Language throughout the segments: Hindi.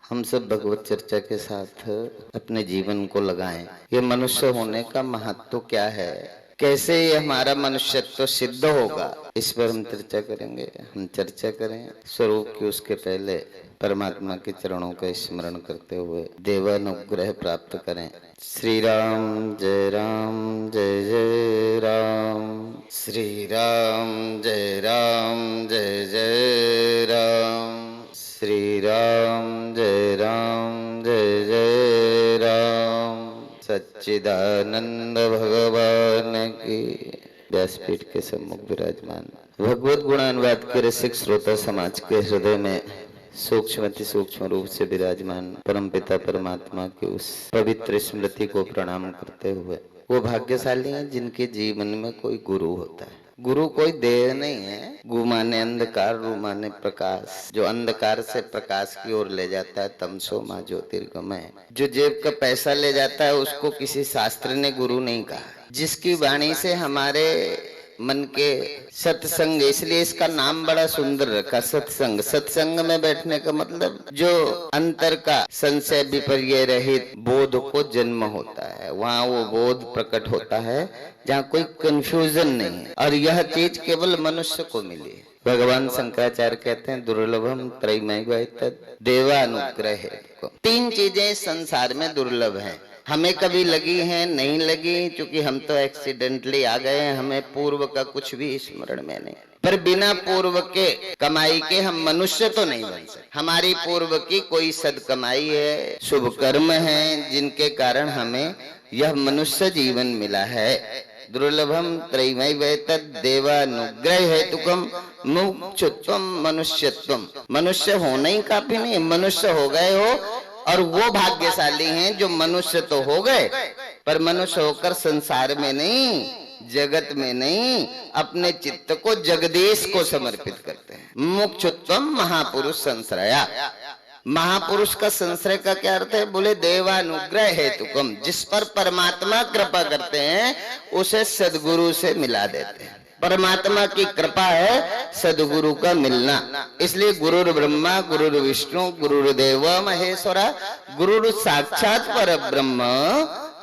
हम सब भगवत चर्चा के साथ अपने जीवन को लगाएं। ये मनुष्य होने का महत्व क्या है, कैसे ये हमारा मनुष्यत्व सिद्ध होगा, इस पर हम चर्चा करेंगे। हम चर्चा करें स्वरूप की, उसके पहले परमात्मा के चरणों का स्मरण करते हुए देवानुग्रह प्राप्त करें। श्री राम जय राम जय जय राम, श्री राम जय राम जय जय राम, श्री राम जय जय राम। सच्चिदानंद भगवान की व्यासपीठ के सम्मुख विराजमान भगवत गुणानुवाद के रसिक श्रोता समाज के हृदय में सूक्ष्मति सूक्ष्म रूप से विराजमान परमपिता परमात्मा की उस पवित्र स्मृति को प्रणाम करते हुए, वो भाग्यशाली हैं जिनके जीवन में कोई गुरु होता है। गुरु कोई देह नहीं है। गु माने अंधकार, रु माने प्रकाश, जो अंधकार से प्रकाश की ओर ले जाता है। तमसो मा ज्योतिर्गमय, जो जेब का पैसा ले जाता है उसको किसी शास्त्र ने गुरु नहीं कहा। जिसकी वाणी से हमारे मन के सत्संग, इसलिए इसका नाम बड़ा सुंदर रखा, सत्संग। सत्संग में बैठने का मतलब जो अंतर का संशय विपर्य रहित बोध को जन्म होता है, वहाँ वो बोध प्रकट होता है जहाँ कोई कंफ्यूजन नहीं है। और यह चीज केवल मनुष्य को मिली है। भगवान शंकराचार्य कहते हैं दुर्लभम त्रयमय देवानुग्रह। तीन चीजें संसार में दुर्लभ हैं। हमें कभी लगी हैं, नहीं लगी, क्योंकि हम तो एक्सीडेंटली आ गए हैं, हमें पूर्व का कुछ भी स्मरण में नहीं। पर बिना पूर्व के कमाई के हम मनुष्य तो नहीं बन सकते। हमारी पूर्व की कोई सदकमाई है, शुभ कर्म है, जिनके कारण हमें यह मनुष्य जीवन मिला है। दुर्लभम त्रयमय देवानुग्रह हेतुकम मुमुक्षुत्वम मनुष्यत्वम। मनुष्य होना ही काफी नहीं, मनुष्य हो गए हो और वो भाग्यशाली हैं जो मनुष्य तो हो गए, पर मनुष्य होकर संसार में नहीं, जगत में नहीं, अपने चित्त को जगदीश को समर्पित करते हैं। मुमुक्षुत्वम महापुरुष संश्रया। महापुरुष का संश्रय का क्या अर्थ है? बोले देवानुग्रह हेतुकम, जिस पर परमात्मा कृपा करते हैं उसे सदगुरु से मिला देते हैं। परमात्मा की कृपा है सदगुरु का मिलना। इसलिए गुरुर ब्रह्मा गुरुर विष्णु गुरुर्देव महेश्वरा गुरुर साक्षात परब्रह्म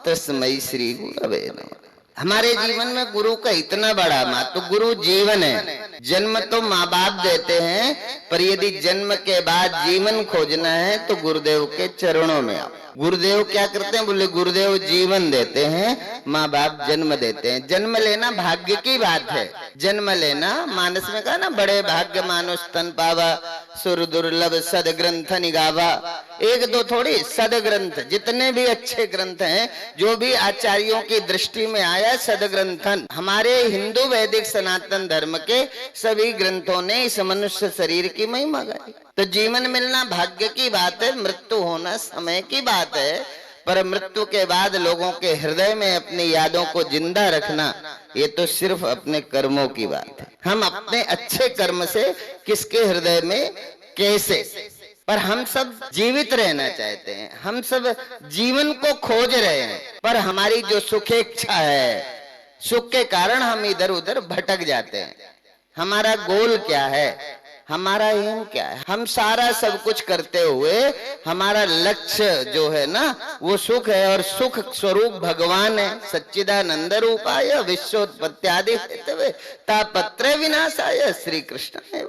तस्मै श्री गुरवे नमः। हमारे जीवन में गुरु का इतना बड़ा महत्व। तो गुरु जीवन है। जन्म तो माँ बाप देते हैं, पर यदि जन्म के बाद जीवन खोजना है तो गुरुदेव के चरणों में आओ। गुरुदेव क्या करते हैं? बोले गुरुदेव जीवन देते हैं, माँ बाप जन्म देते हैं। जन्म लेना भाग्य की बात है। जन्म लेना, मानस में कहा ना, बड़े भाग्य मानुष तन पावा, सुर दुर्लभ सद ग्रंथ निगावा। एक दो थोड़ी, सद ग्रंथ, जितने भी अच्छे ग्रंथ हैं, जो भी आचार्यों की दृष्टि में आया सद ग्रंथन। हमारे हिंदू वैदिक सनातन धर्म के सभी ग्रंथों ने इस मनुष्य शरीर की महिमा गाई। तो जीवन मिलना भाग्य की बात है, मृत्यु होना समय की बात है, पर मृत्यु के बाद लोगों के हृदय में अपनी यादों को जिंदा रखना, ये तो सिर्फ अपने कर्मों की बात है। हम अपने अच्छे कर्म से किसके हृदय में कैसे, पर हम सब जीवित रहना चाहते हैं, हम सब जीवन को खोज रहे हैं, पर हमारी जो सुखेच्छा है, सुख के कारण हम इधर उधर भटक जाते हैं। हमारा गोल क्या है, हमारा एम क्या है? हम सारा सब कुछ करते हुए हमारा लक्ष्य जो है ना, वो सुख है, और सुख स्वरूप भगवान है। सच्चिदानंद रूपाय विश्वोत्पत्त्यादि हेतवे तापत्रय विनाशाय श्री कृष्ण है।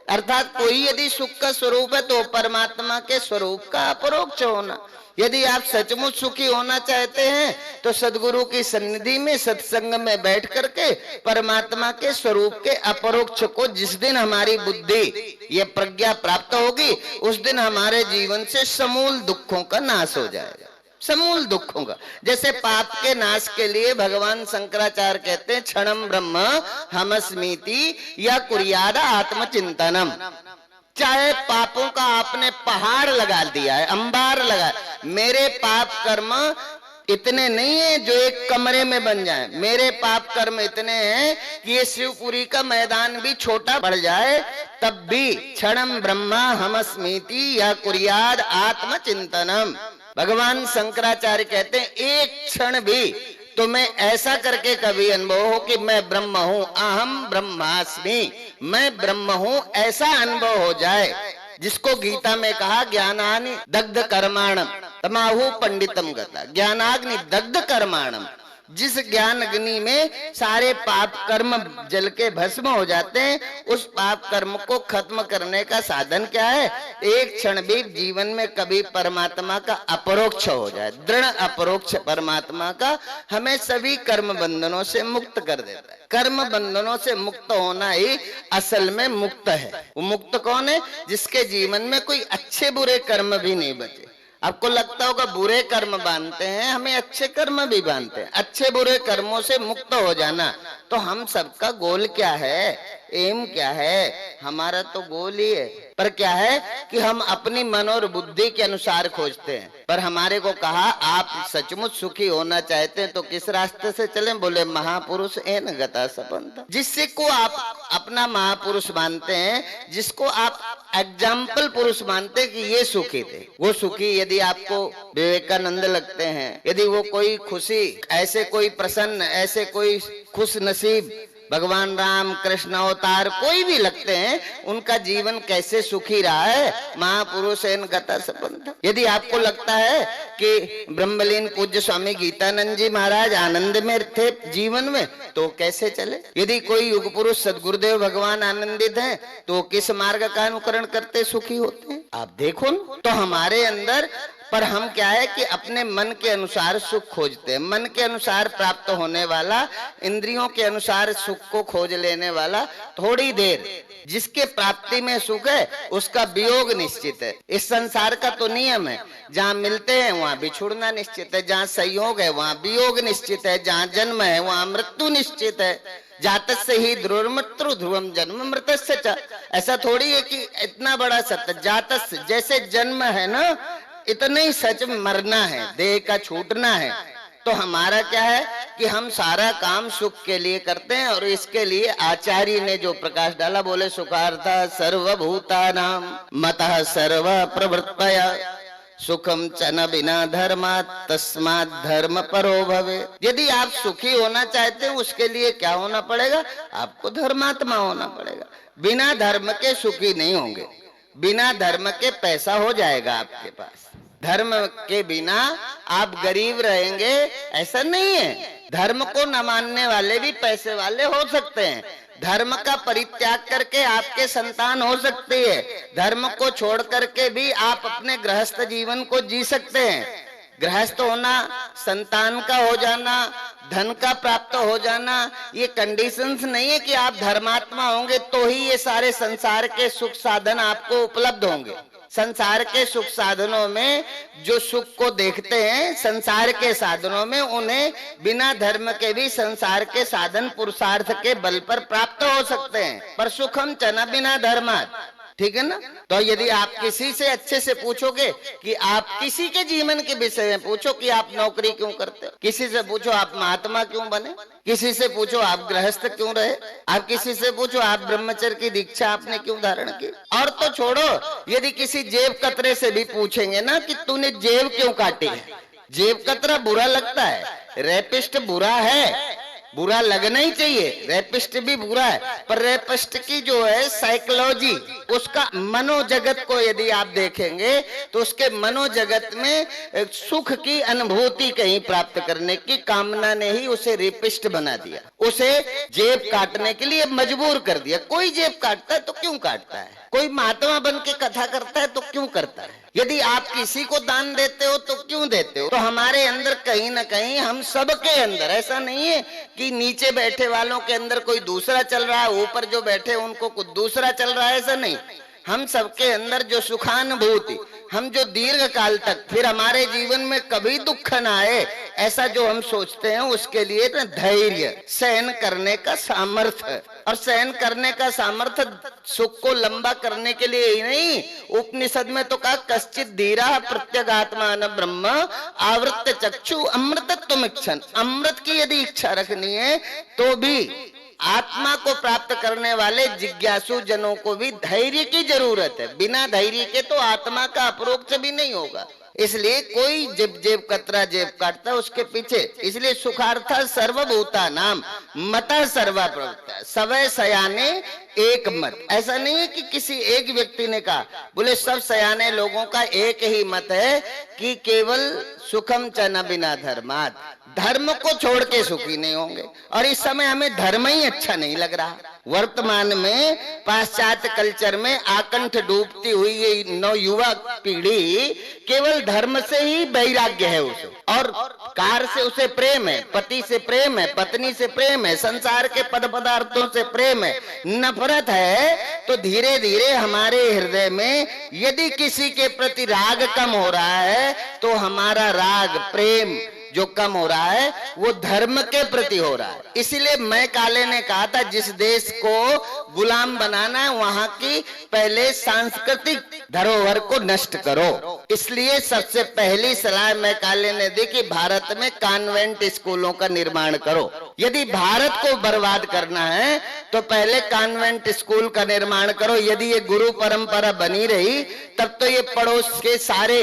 अर्थात कोई यदि सुख का स्वरूप है तो परमात्मा के स्वरूप का अपरोक्ष होना। यदि आप सचमुच सुखी होना चाहते हैं तो सदगुरु की सन्निधि में सत्संग में बैठ करके परमात्मा के स्वरूप के अपरोक्ष को, जिस दिन हमारी बुद्धि ये प्रज्ञा प्राप्त होगी, उस दिन हमारे जीवन से समूल दुखों का नाश हो जाएगा। समूल दुखों का, जैसे पाप के नाश के लिए भगवान शंकराचार्य कहते हैं क्षणम ब्रह्म हमस्मीति या कुर्यादा आत्मचिंतनम। चाहे पापों का आपने पहाड़ लगा दिया है, अंबार लगा, मेरे पाप कर्म इतने नहीं है जो एक कमरे में बन जाए। मेरे पाप कर्म इतने हैं कि ये शिवपुरी का मैदान भी छोटा पड़ जाए, तब भी क्षणम ब्रह्मा हमस्मीति या कुर्याद आत्मचिंतनम। भगवान शंकराचार्य कहते हैं एक क्षण भी तुम्हें ऐसा करके कभी अनुभव हो कि मैं ब्रह्म हूं, अहम ब्रह्मास्मि, मैं ब्रह्म हूं, ऐसा अनुभव हो जाए जिसको गीता में कहा ज्ञानानि दग्ध कर्माणम तमाहु पंडितम गता। ज्ञानाग्नि दग्ध कर्माणम, जिस ज्ञान अग्नि में सारे पाप कर्म जल के भस्म हो जाते हैं, उस पाप कर्म को खत्म करने का साधन क्या है? एक क्षण भी जीवन में कभी परमात्मा का अपरोक्ष हो जाए, दृढ़ अपरोक्ष परमात्मा का, हमें सभी कर्म बंधनों से मुक्त कर देता है। कर्म बंधनों से मुक्त होना ही असल में मुक्त है। वो मुक्त कौन है? जिसके जीवन में कोई अच्छे बुरे कर्म भी नहीं बचे। आपको लगता होगा बुरे कर्म बांधते हैं, हमें अच्छे कर्म भी बांधते हैं। अच्छे बुरे कर्मों से मुक्त हो जाना, तो हम सबका गोल क्या है, एम क्या है? हमारा तो गोल ही है, पर क्या है कि हम अपनी मन और बुद्धि के अनुसार खोजते हैं। पर हमारे को कहा आप सचमुच सुखी होना चाहते हैं तो किस रास्ते से चलें? बोले महापुरुष एन गता सपंथ। जिससे को आप अपना महापुरुष मानते हैं, जिसको आप एग्जाम्पल पुरुष मानते हैं कि ये सुखी थे, वो सुखी यदि आपको विवेकानंद लगते हैं, यदि वो कोई खुशी, ऐसे कोई प्रसन्न, ऐसे कोई खुश नसीब भगवान राम कृष्ण अवतार कोई भी लगते हैं, उनका जीवन कैसे सुखी रहा है? महापुरुष एन गता सपंथ। यदि आपको लगता है कि ब्रह्मलीन पूज्य स्वामी गीतानंद जी महाराज आनंद में थे जीवन में, तो कैसे चले? यदि कोई युग पुरुष सदगुरुदेव भगवान आनंदित हैं, तो किस मार्ग का अनुकरण करते सुखी होते हैं? आप देखो न, तो हमारे अंदर, पर हम क्या है कि अपने मन के अनुसार सुख खोजते हैं। मन के अनुसार प्राप्त होने वाला, इंद्रियों के अनुसार सुख को खोज लेने वाला थोड़ी देर, जिसके प्राप्ति में सुख है उसका वियोग निश्चित है। इस संसार का तो नियम है, जहाँ मिलते हैं वहाँ बिछुड़ना निश्चित है, जहाँ संयोग है वहाँ वियोग निश्चित है, जहाँ जन्म है वहाँ मृत्यु निश्चित है। जातस्य ही ध्रुवमृत्यु ध्रुवम जन्म मृतस्य च। ऐसा थोड़ी है कि इतना बड़ा सत्य, जातस्य जैसे जन्म है ना, इतना ही सच मरना है, देह का छूटना है। तो हमारा क्या है कि हम सारा काम सुख के लिए करते हैं, और इसके लिए आचार्य ने जो प्रकाश डाला, बोले सुखार्थ सर्वभूतानां मतः सर्व प्रवृत्तया सुखम च न बिना धर्मात् तस्मात् धर्म परो भवे। यदि आप सुखी होना चाहते हैं, उसके लिए क्या होना पड़ेगा? आपको धर्मात्मा होना पड़ेगा। बिना धर्म के सुखी नहीं होंगे, बिना धर्म के पैसा हो जाएगा आपके पास, धर्म के बिना आप गरीब रहेंगे, ऐसा नहीं है। धर्म को न मानने वाले भी पैसे वाले हो सकते हैं। धर्म का परित्याग करके आपके संतान हो सकती है। धर्म को छोड़ करके भी आप अपने गृहस्थ जीवन को जी सकते हैं। गृहस्थ होना, संतान का हो जाना, धन का प्राप्त हो जाना, ये कंडीशंस नहीं है कि आप धर्मात्मा होंगे तो ही ये सारे संसार के सुख साधन आपको उपलब्ध होंगे। संसार के सुख साधनों में जो सुख को देखते हैं, संसार के साधनों में, उन्हें बिना धर्म के भी संसार के साधन पुरुषार्थ के बल पर प्राप्त हो सकते हैं। पर सुखम च न बिना धर्मात्, ठीक है ना? तो यदि आप किसी से अच्छे से पूछोगे कि आप किसी के जीवन के विषय में पूछो कि आप नौकरी क्यों करते हो, किसी से पूछो आप महात्मा क्यों बने, किसी से पूछो आप गृहस्थ क्यों रहे, आप किसी से पूछो आप ब्रह्मचर्य की दीक्षा आपने क्यों धारण की। और तो छोड़ो, यदि किसी जेब कतरे से भी पूछेंगे ना कि तूने जेब क्यों काटी है, जेब कतरा बुरा लगता है, रेपिस्ट बुरा है, बुरा लगना ही चाहिए, रेपिस्ट भी बुरा है, पर रेपिस्ट की जो है साइकोलॉजी, उसका मनोजगत को यदि आप देखेंगे तो उसके मनोजगत में सुख की अनुभूति कहीं प्राप्त करने की कामना ने ही उसे रेपिस्ट बना दिया, उसे जेब काटने के लिए मजबूर कर दिया। कोई जेब काटता है तो क्यों काटता है, कोई महात्मा बन के कथा करता है तो क्यों करता है, यदि आप किसी को दान देते हो तो क्यों देते हो। तो हमारे अंदर कहीं ना कहीं, हम सबके अंदर, ऐसा नहीं है कि नीचे बैठे वालों के अंदर कोई दूसरा चल रहा है, ऊपर जो बैठे उनको कुछ दूसरा चल रहा है, ऐसा नहीं। हम सबके अंदर जो सुखानुभूति, हम जो दीर्घ काल तक फिर हमारे जीवन में कभी दुख न आए, ऐसा जो हम सोचते हैं, उसके लिए ना धैर्य, सहन करने का सामर्थ्य, और सहन करने का सामर्थ्य सुख को लंबा करने के लिए ही नहीं। उपनिषद में तो कहा कश्चित धीरा प्रत्यगात्मान ब्रह्म आवृत्त चक्षु अमृतत्व इच्छन। अमृत की यदि इच्छा रखनी है तो भी आत्मा को प्राप्त करने वाले जिज्ञासु जनों को भी धैर्य की जरूरत है। बिना धैर्य के तो आत्मा का अपरोक्ष भी नहीं होगा। इसलिए कोई जेब जेब कतरा जेब काटता उसके पीछे। इसलिए सुखार्थ सर्वभूता नाम मता सर्वा प्रवृत्ता, सवै सयाने एक मत। ऐसा नहीं है कि किसी एक व्यक्ति ने कहा, बोले सब सयाने लोगों का एक ही मत है कि केवल सुखम च न बिना धर्मात, धर्म को छोड़ के सुखी नहीं होंगे। और इस समय हमें धर्म ही अच्छा नहीं लग रहा। वर्तमान में पाश्चात्य कल्चर में आकंठ डूबती हुई ये नवयुवा पीढ़ी केवल धर्म से ही वैराग्य है उसे, और कार से उसे प्रेम है, पति से प्रेम है, पत्नी से प्रेम है, संसार के पद पदार्थों से प्रेम है, नफरत है। तो धीरे धीरे हमारे हृदय में यदि किसी के प्रति राग कम हो रहा है तो हमारा राग प्रेम जो कम हो रहा है वो धर्म के प्रति हो रहा है। इसीलिए मैं काले ने कहा था जिस देश को गुलाम बनाना है वहां की पहले सांस्कृतिक धरोहर को नष्ट करो। इसलिए सबसे पहली सलाह मैं काले ने दी कि भारत में कॉन्वेंट स्कूलों का निर्माण करो। यदि भारत को बर्बाद करना है तो पहले कॉन्वेंट स्कूल का निर्माण करो। यदि ये गुरु परंपरा बनी रही तब तो ये पड़ोस के सारे,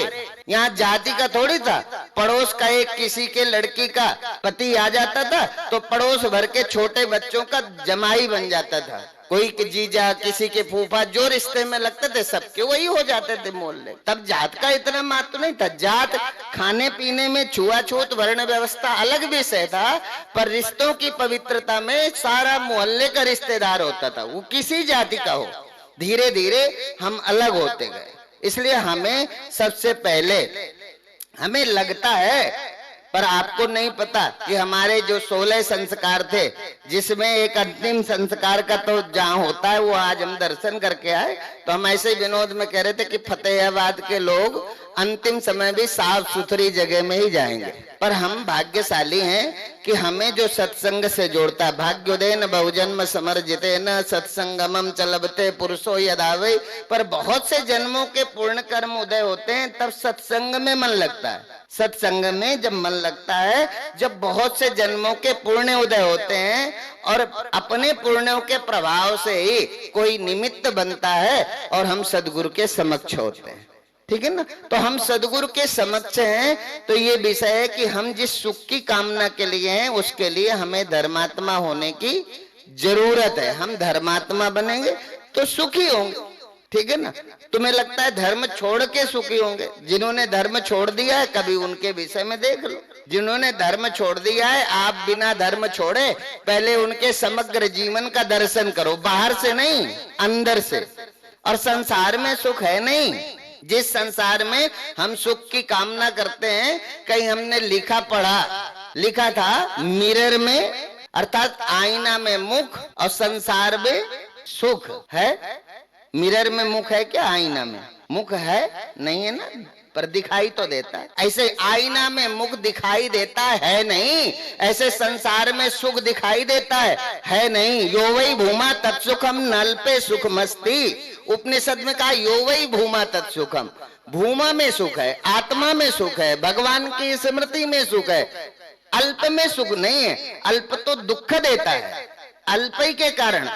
यहाँ जाति का थोड़ी था, पड़ोस का एक किसी के लड़की का पति आ जाता था तो पड़ोस भर के छोटे बच्चों का जमाई बन जाता था। कोई के जीजा, किसी के फूफा, जो रिश्ते में लगते थे सबके वही हो जाते थे मोहल्ले। तब जात का इतना महत्व नहीं था। जात खाने पीने में छुआछूत वर्ण व्यवस्था अलग विषय था, पर रिश्तों की पवित्रता में सारा मोहल्ले का रिश्तेदार होता था, वो किसी जाति का हो। धीरे धीरे हम अलग होते गए। इसलिए हमें सबसे पहले हमें लगता है, पर आपको नहीं पता कि हमारे जो 16 संस्कार थे जिसमें एक अंतिम संस्कार का तो जहाँ होता है वो आज हम दर्शन करके आए। तो हम ऐसे ही विनोद में कह रहे थे कि फतेहाबाद के लोग अंतिम समय भी साफ सुथरी जगह में ही जाएंगे। पर हम भाग्यशाली हैं कि हमें जो सत्संग से जोड़ता है। भाग्योदयन बहुजन्म समर्जितेन सत्संगमम चलबते पुरुषो यदावे। पर बहुत से जन्मों के पूर्ण कर्म उदय होते हैं तब सत्संग में मन लगता है। सत्संग में जब मन लगता है, जब बहुत से जन्मों के पुण्य उदय होते हैं और अपने पुण्यों के प्रभाव से ही कोई निमित्त बनता है और हम सदगुरु के समक्ष होते हैं। ठीक है ना। तो हम सदगुरु के समक्ष हैं तो ये विषय है कि हम जिस सुख की कामना के लिए हैं उसके लिए हमें धर्मात्मा होने की जरूरत है। हम धर्मात्मा बनेंगे तो सुखी होंगे। ठीक है ना। तुम्हें लगता है धर्म छोड़ के सुखी होंगे? जिन्होंने धर्म छोड़ दिया है कभी उनके विषय में देख लो। जिन्होंने धर्म छोड़ दिया है, आप बिना धर्म छोड़े पहले उनके समग्र जीवन का दर्शन करो, बाहर से नहीं अंदर से। और संसार में सुख है नहीं। जिस संसार में हम सुख की कामना करते हैं, कहीं हमने लिखा था मिरर में अर्थात आईना में मुख और संसार में सुख है। मिरर में मुख है क्या? आईना में मुख है नहीं है ना, पर दिखाई तो देता है। ऐसे आईना में मुख दिखाई देता है नहीं, ऐसे संसार में सुख दिखाई देता है नहीं। यो वही भूमा तत्सुखम, नल पे सुख मस्ती। उपनिषद में कहा यो वही भूमा तत्सुखम। भूमा में सुख है, आत्मा में सुख है, भगवान की स्मृति में सुख है। अल्प में सुख नहीं है। अल्प तो दुख देता है, अल्प ही के कारण।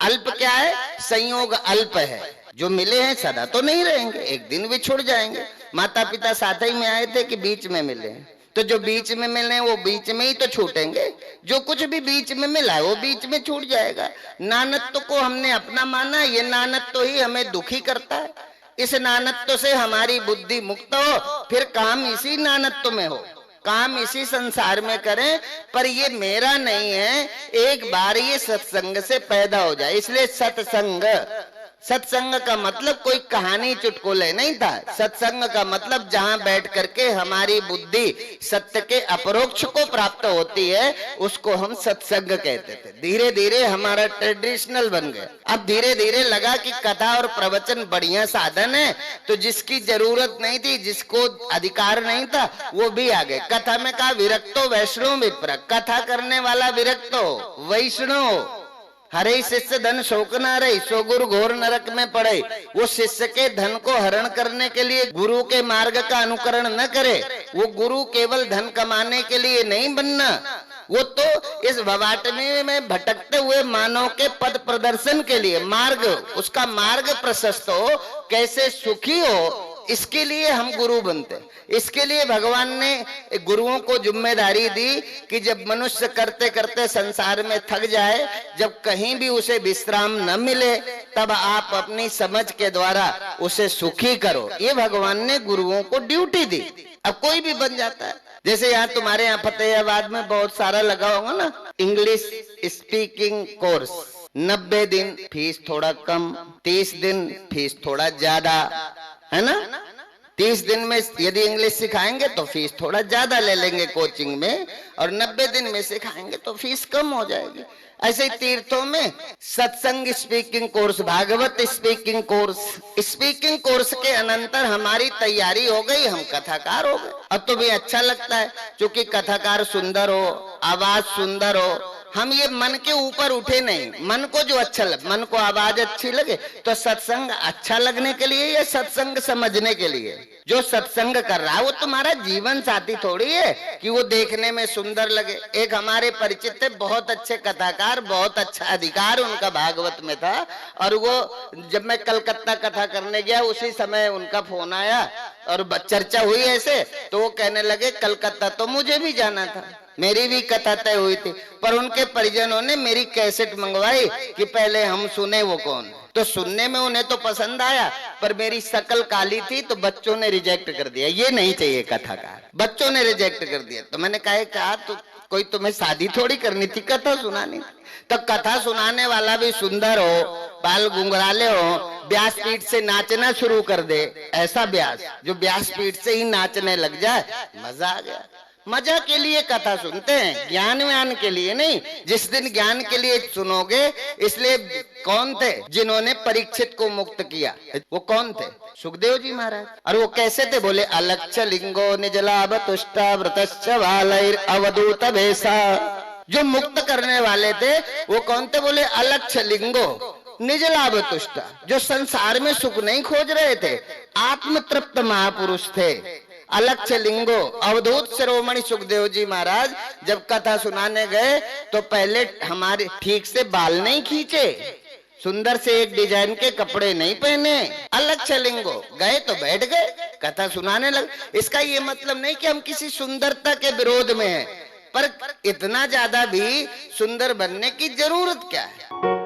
अल्प क्या है? संयोग अल्प है। जो मिले हैं सदा तो नहीं रहेंगे, एक दिन बिछुड़ जाएंगे। माता पिता साथ ही में आए थे कि बीच में मिले, तो जो बीच में मिले हैं वो बीच में ही तो छूटेंगे। जो कुछ भी बीच में मिला है वो बीच में छूट जाएगा। नानत्व को हमने अपना माना, ये नानत्व ही हमें दुखी करता है। इस नानत्व से हमारी बुद्धि मुक्त हो, फिर काम इसी नानत्व में हो, काम इसी संसार में करें। पर ये मेरा नहीं है, एक बार ये सत्संग से पैदा हो जाए। इसलिए सत्संग का मतलब कोई कहानी चुटकुले नहीं था। सत्संग का मतलब जहां बैठ करके हमारी बुद्धि सत्य के अपरोक्ष को प्राप्त होती है उसको हम सत्संग कहते थे। धीरे धीरे हमारा ट्रेडिशनल बन गया। अब धीरे धीरे लगा कि कथा और प्रवचन बढ़िया साधन है, तो जिसकी जरूरत नहीं थी, जिसको अधिकार नहीं था, वो भी आ गए। कथा में कहा विरक्तो वैष्णो विप्र, कथा करने वाला विरक्तो वैष्णव। हरे शिष्य धन शोक न रही, सो गुरु घोर नरक में पड़े। वो शिष्य के धन को हरण करने के लिए गुरु के मार्ग का अनुकरण न करे। वो गुरु केवल धन कमाने के लिए नहीं बनना, वो तो इस भवाटनी में भटकते हुए मानव के पद प्रदर्शन के लिए, मार्ग उसका मार्ग प्रशस्त हो, कैसे सुखी हो, इसके लिए हम गुरु बनते हैं। इसके लिए भगवान ने गुरुओं को जिम्मेदारी दी कि जब मनुष्य करते करते संसार में थक जाए, जब कहीं भी उसे विश्राम न मिले, तब आप अपनी समझ के द्वारा उसे सुखी करो। ये भगवान ने गुरुओं को ड्यूटी दी। अब कोई भी बन जाता है। जैसे यहाँ तुम्हारे यहाँ फतेहाबाद में बहुत सारा लगा होगा ना इंग्लिश स्पीकिंग कोर्स, 90 दिन फीस थोड़ा कम, 30 दिन फीस थोड़ा ज्यादा, है ना। 30 दिन में यदि इंग्लिश सिखाएंगे तो फीस थोड़ा ज्यादा ले लेंगे कोचिंग में, और 90 दिन में सिखाएंगे तो फीस कम हो जाएगी। ऐसे ही तीर्थों में सत्संग speaking course, Bhagwat speaking course, speaking course के अनंतर हमारी तैयारी हो गई, हम कथाकार हो गए। अब तो भी अच्छा लगता है, क्योंकि कथाकार सुंदर हो, आवाज सुंदर हो। हम ये मन के ऊपर उठे नहीं, मन को जो अच्छा लगे, मन को आवाज अच्छी लगे तो सत्संग अच्छा लगने के लिए या सत्संग समझने के लिए। जो सत्संग कर रहा है वो तुम्हारा जीवन साथी थोड़ी है कि वो देखने में सुंदर लगे। एक हमारे परिचित थे, बहुत अच्छे कथाकार, बहुत अच्छा अधिकार उनका भागवत में था, और वो जब मैं कलकत्ता कथा करने गया उसी समय उनका फोन आया और चर्चा हुई ऐसे, तो वो कहने लगे कलकत्ता तो मुझे भी जाना था, मेरी भी कथा तय हुई थी, पर उनके परिजनों ने मेरी कैसेट मंगवाई कि पहले हम सुने वो कौन। तो सुनने में उन्हें तो पसंद आया, पर मेरी शक्ल काली थी तो बच्चों ने रिजेक्ट कर दिया, ये नहीं चाहिए कथाकार, बच्चों ने रिजेक्ट कर दिया। तो मैंने कहा तो कोई तुम्हें शादी थोड़ी करनी थी, कथा सुनानी। तो कथा सुनाने वाला भी सुंदर हो, बाल गुंगराले हो, व्यासपीठ से नाचना शुरू कर दे, ऐसा व्यास जो व्यासपीठ से ही नाचने लग जाए, मजा आ गया। मजा के लिए कथा सुनते हैं, ज्ञान व्यान के लिए नहीं। जिस दिन ज्ञान के लिए सुनोगे, इसलिए कौन थे जिन्होंने परीक्षित को मुक्त किया, वो कौन थे? सुखदेव जी महाराज। और वो कैसे थे? बोले अलक्ष लिंगो निजलाभ तुष्टा व्रतश्च बालैर अवधूत भेषा। जो मुक्त करने वाले थे वो कौन थे? बोले अलक्ष लिंगो निजलाभ तुष्टा, जो संसार में सुख नहीं खोज रहे थे, आत्मतृप्त महापुरुष थे। अलक्ष लिंगो अवधूत शिरोमणि सुखदेव जी महाराज जब कथा सुनाने गए तो पहले हमारे ठीक से बाल नहीं खींचे, सुंदर से एक डिजाइन के कपड़े नहीं पहने, अलक्ष लिंगो गए तो बैठ गए, कथा सुनाने लगे। इसका ये मतलब नहीं कि हम किसी सुंदरता के विरोध में हैं, पर इतना ज्यादा भी सुंदर बनने की जरूरत क्या है।